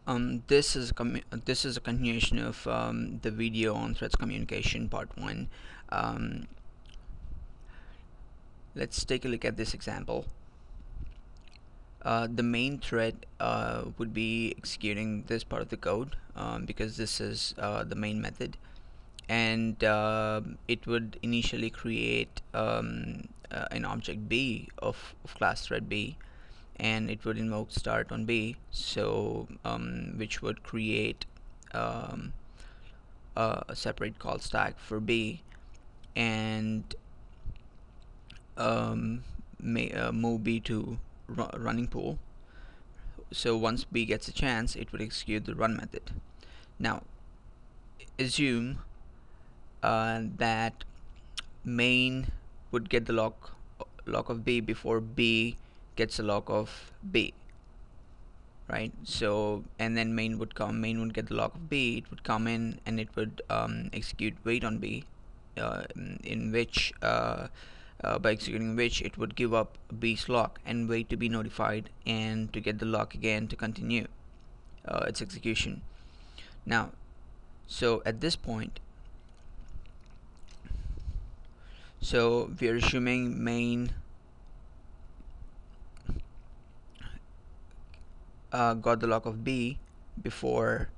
This is a continuation of the video on threads communication part 1. Um, let's take a look at this example. The main thread would be executing this part of the code because this is the main method, and it would initially create an object B of class thread B, and it would invoke start on B, so which would create um, a separate call stack for B, and move B to running pool. So once B gets a chance, it would execute the run method. Now assume that main would get the lock of B before B gets a lock of B, right? So, and then main would get the lock of B, it would come in and it would execute wait on B, in which by executing which it would give up B's lock and wait to be notified and to get the lock again to continue its execution. Now, so at this point, so we are assuming main got the lock of B before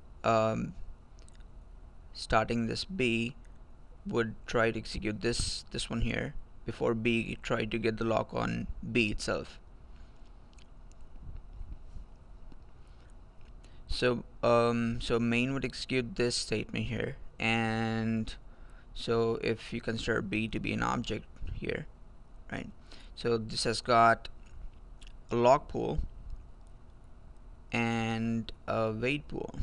starting this B would try to execute this one here before B tried to get the lock on B itself. So so main would execute this statement here, and so if you consider B to be an object here, right? So this has got a lock pool and a wait pool.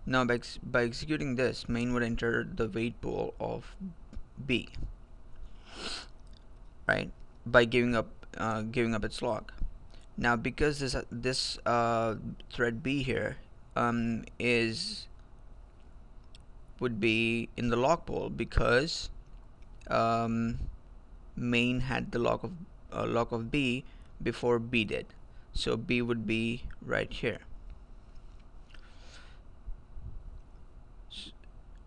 Now by executing this, main would enter the wait pool of B, right? By giving up its lock. Now because this thread B here would be in the lock pool because main had the lock of B before B did, so B would be right here,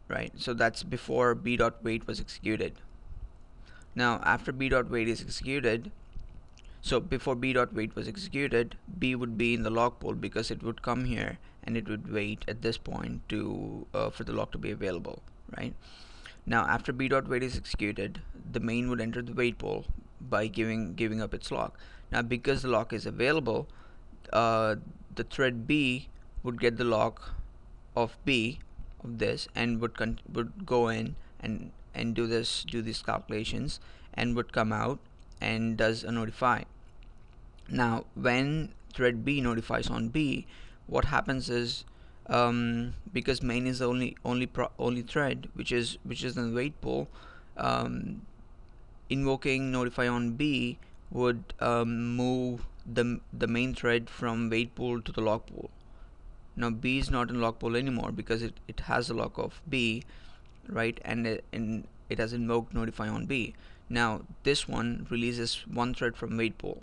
right? So that's before b.wait was executed. Now after b.wait is executed, so before b.wait was executed, B would be in the lock pool because it would come here and it would wait at this point to for the lock to be available, right? Now after b.wait is executed, the main would enter the wait pool by giving up its lock. Now because the lock is available, the thread B would get the lock of B of this and would go in and do these calculations and would come out and does a notify. Now when thread B notifies on B, what happens is because main is the only thread which is in the wait pool, invoking notify on B would move the main thread from wait pool to the lock pool. Now B is not in lock pool anymore because it has a lock of B, right? And it has invoked notify on B. Now this one releases one thread from wait pool.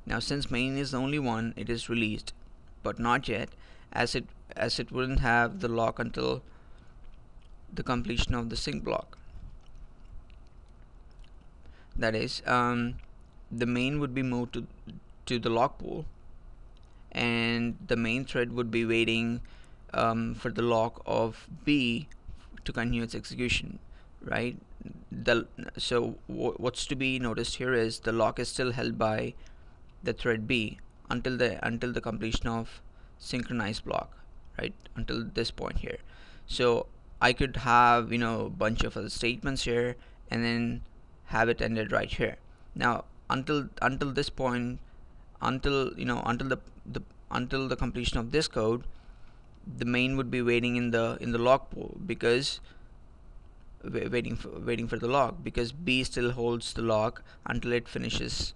Now since main is the only one, it is released, but not yet, as it wouldn't have the lock until the completion of the sync block. That is, the main would be moved to the lock pool, and the main thread would be waiting for the lock of B to continue its execution, right? So what's to be noticed here is the lock is still held by the thread B until the completion of synchronized block, right? Until this point here. So I could have a bunch of other statements here and then have it ended right here. Now until this point, until the completion of this code, the main would be waiting in the lock pool because waiting for the lock, because B still holds the lock until it finishes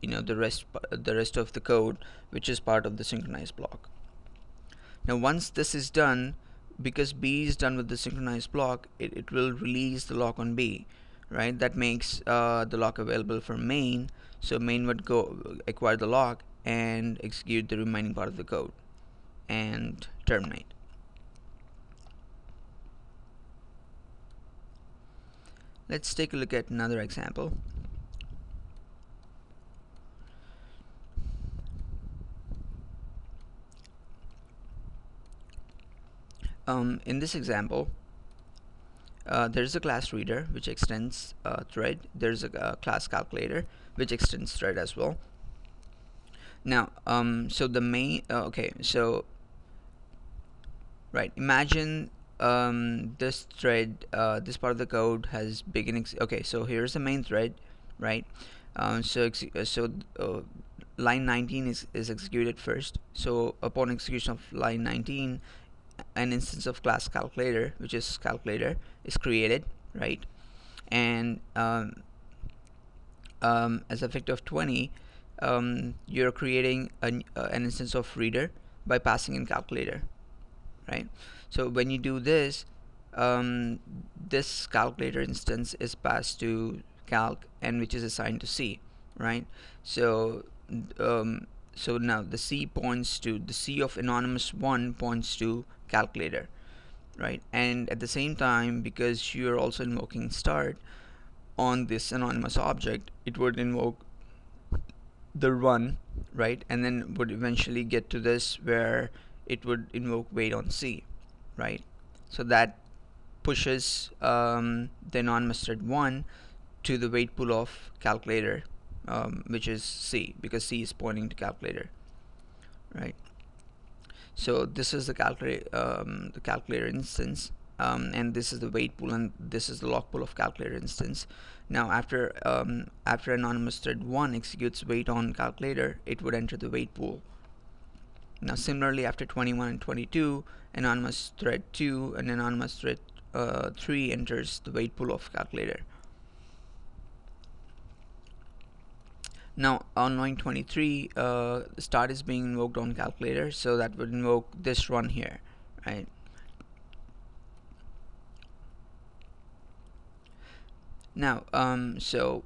the rest of the code, which is part of the synchronized block. Now once this is done, because B is done with the synchronized block, it will release the lock on B, right? That makes the lock available for main. So main would go acquire the lock and execute the remaining part of the code and terminate. Let's take a look at another example. In this example, there's a class reader which extends thread. There's a class calculator which extends thread as well. Now, so the main okay, so right, imagine this thread, this part of the code has beginning. Okay, so here's the main thread, right? Line 19 is executed first. So upon execution of line 19, an instance of class calculator, which is calculator, is created, right? And as effect of 20, you're creating an instance of reader by passing in calculator, right? So when you do this, this calculator instance is passed to calc, and which is assigned to C, right? So so now the C points to the C of anonymous 1 points to calculator, right? And at the same time, because you're also invoking start on this anonymous object, it would invoke the run, right? And then would eventually get to this where it would invoke wait on C, right? So that pushes the anonymous thread 1 to the wait pool of calculator, which is C, because C is pointing to calculator, right? So this is the calculator instance, and this is the wait pool, and this is the lock pool of calculator instance. Now after anonymous thread 1 executes wait on calculator, it would enter the wait pool. Now similarly, after 21 and 22, anonymous thread 2 and anonymous thread 3 enters the wait pool of calculator. Now on line 23, start is being invoked on calculator, so that would invoke this run here, right? Now so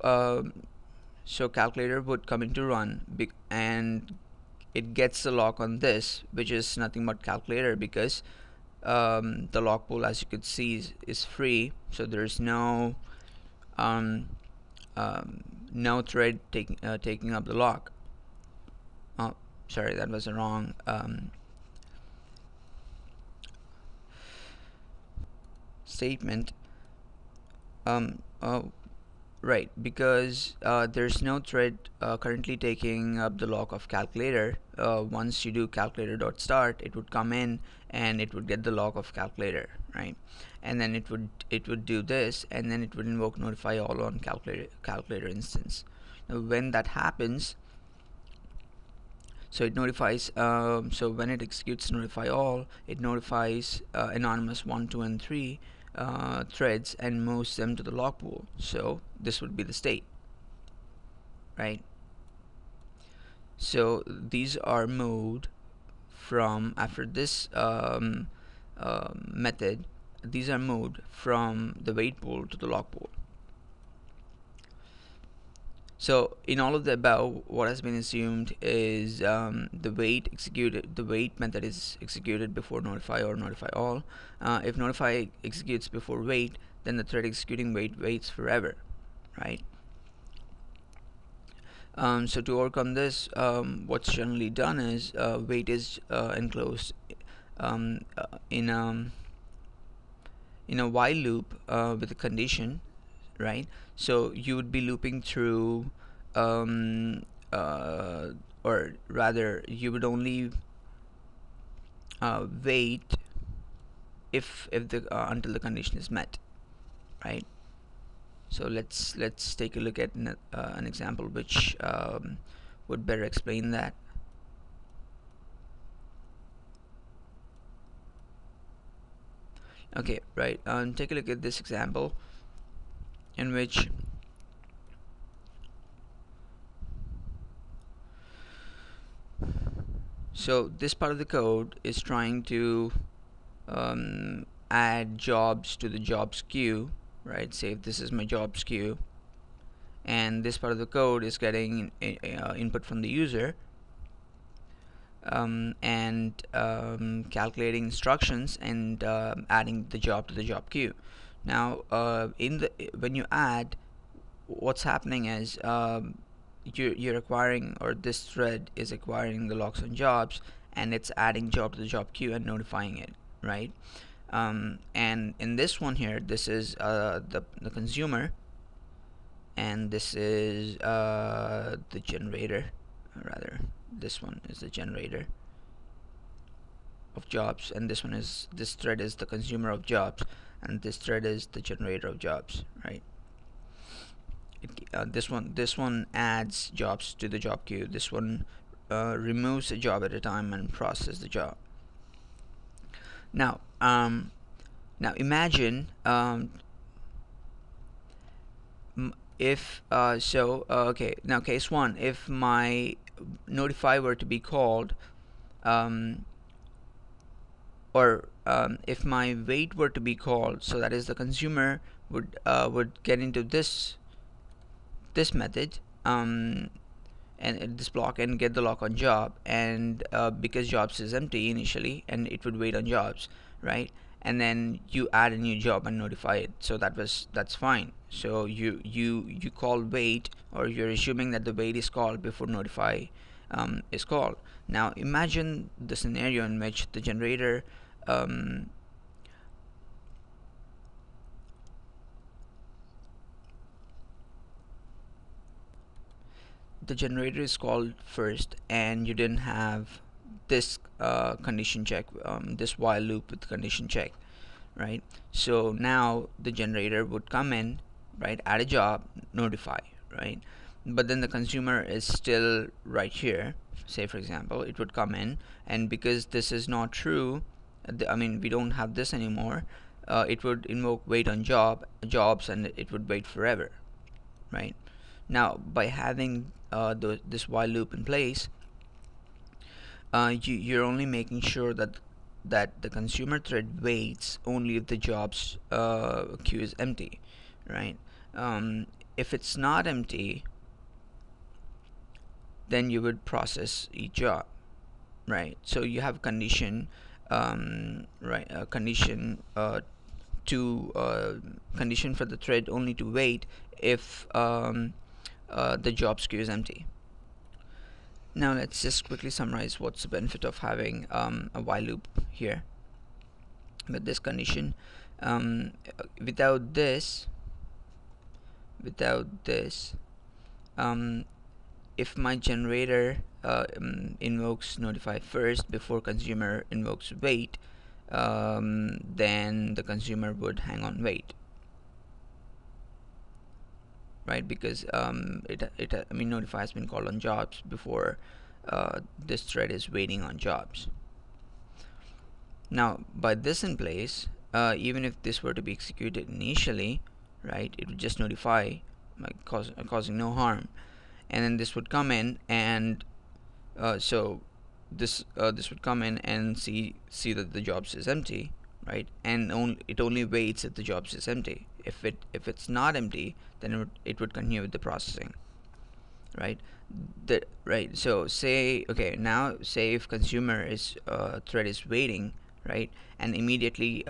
calculator would come into run, and it gets the lock on this, which is nothing but calculator, because the lock pool, as you could see, is free, so there's no no thread taking up the lock. Oh, sorry, that was a wrong statement. Right, because there's no thread currently taking up the lock of calculator. Once you do calculator.start, it would come in and it would get the lock of calculator, right? And then it would do this, and then it would invoke notify all on calculator instance. Now when that happens, so it notifies, so when it executes notify all, it notifies anonymous 1, 2 and 3 threads and moves them to the lock pool. So this would be the state, right? So these are moved from, after this method, these are moved from the wait pool to the lock pool. So in all of the above, what has been assumed is the wait method is executed before notify or notify all. If notify executes before wait, then the thread executing wait waits forever, right? So to overcome this, what's generally done is wait is enclosed in a while loop with a condition, right? So you would be looping through, or rather, you would only wait if the until the condition is met, right? So let's take a look at an example which would better explain that. Okay, right. Take a look at this example in which so this part of the code is trying to add jobs to the jobs queue, right? Say if this is my jobs queue, and this part of the code is getting input from the user, and calculating instructions and adding the job to the job queue. Now, when you add, what's happening is you're acquiring, or this thread is acquiring the locks on jobs, and it's adding job to the job queue and notifying it, right? And in this one here, this is the consumer, and this is the generator. Rather, this one is the generator of jobs, and this thread is the consumer of jobs, and this thread is the generator of jobs, right? This one adds jobs to the job queue. This one removes a job at a time and processes the job. Now, imagine if okay, now case one, if my notify were to be called, or if my wait were to be called, so that is the consumer would get into this method, and this block, and get the lock on job, and because jobs is empty initially, and it would wait on jobs, right? And then you add a new job and notify it, so that's fine. So you call wait, or you're assuming that the wait is called before notify is called. Now imagine the scenario in which the generator is called first, and you didn't have this condition check, this while loop with condition check, right? So now the generator would come in, right, add a job, notify, right? But then the consumer is still right here. Say for example, it would come in, and because this is not true, we don't have this anymore, it would invoke wait on jobs, and it would wait forever, right? Now, by having this while loop in place, you're only making sure that the consumer thread waits only if the jobs queue is empty, right? If it's not empty, then you would process each job, right? So you have condition, right? Condition to condition for the thread only to wait if the jobs queue is empty. Now let's just quickly summarize what's the benefit of having a while loop here with this condition. Without this, if my generator invokes notify first before consumer invokes wait, then the consumer would hang on wait, right? Because notify has been called on jobs before this thread is waiting on jobs. Now, by this in place, even if this were to be executed initially, right, it would just notify, causing no harm, and then this would come in, and so this would come in and see that the jobs is empty, right? And it only waits if the jobs is empty. If it's not empty, then it would continue with the processing, right? So say, okay, now say if consumer is thread is waiting, right, and immediately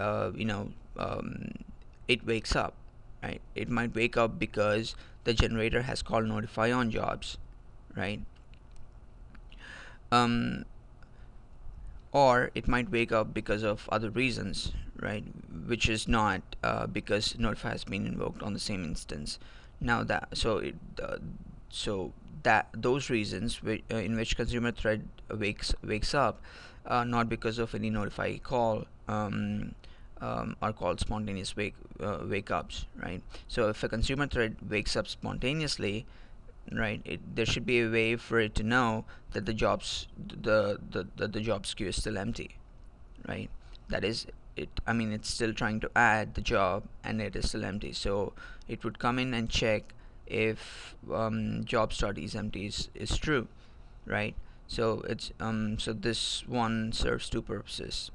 it wakes up, right? It might wake up because the generator has called notify on jobs, right? Or it might wake up because of other reasons, right, which is not because notify has been invoked on the same instance. Now that those reasons in which consumer thread wakes up, not because of any notify call, are called spontaneous wake ups, right? So if a consumer thread wakes up spontaneously, right, there should be a way for it to know that the jobs queue is still empty, right? That is, it's still trying to add the job, and it is still empty, so it would come in and check if job start is empty is true, right? So so this one serves two purposes.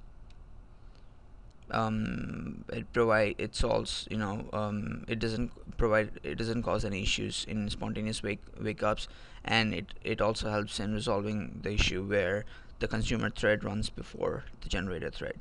It solves, it doesn't cause any issues in spontaneous wake ups, and it also helps in resolving the issue where the consumer thread runs before the generator thread.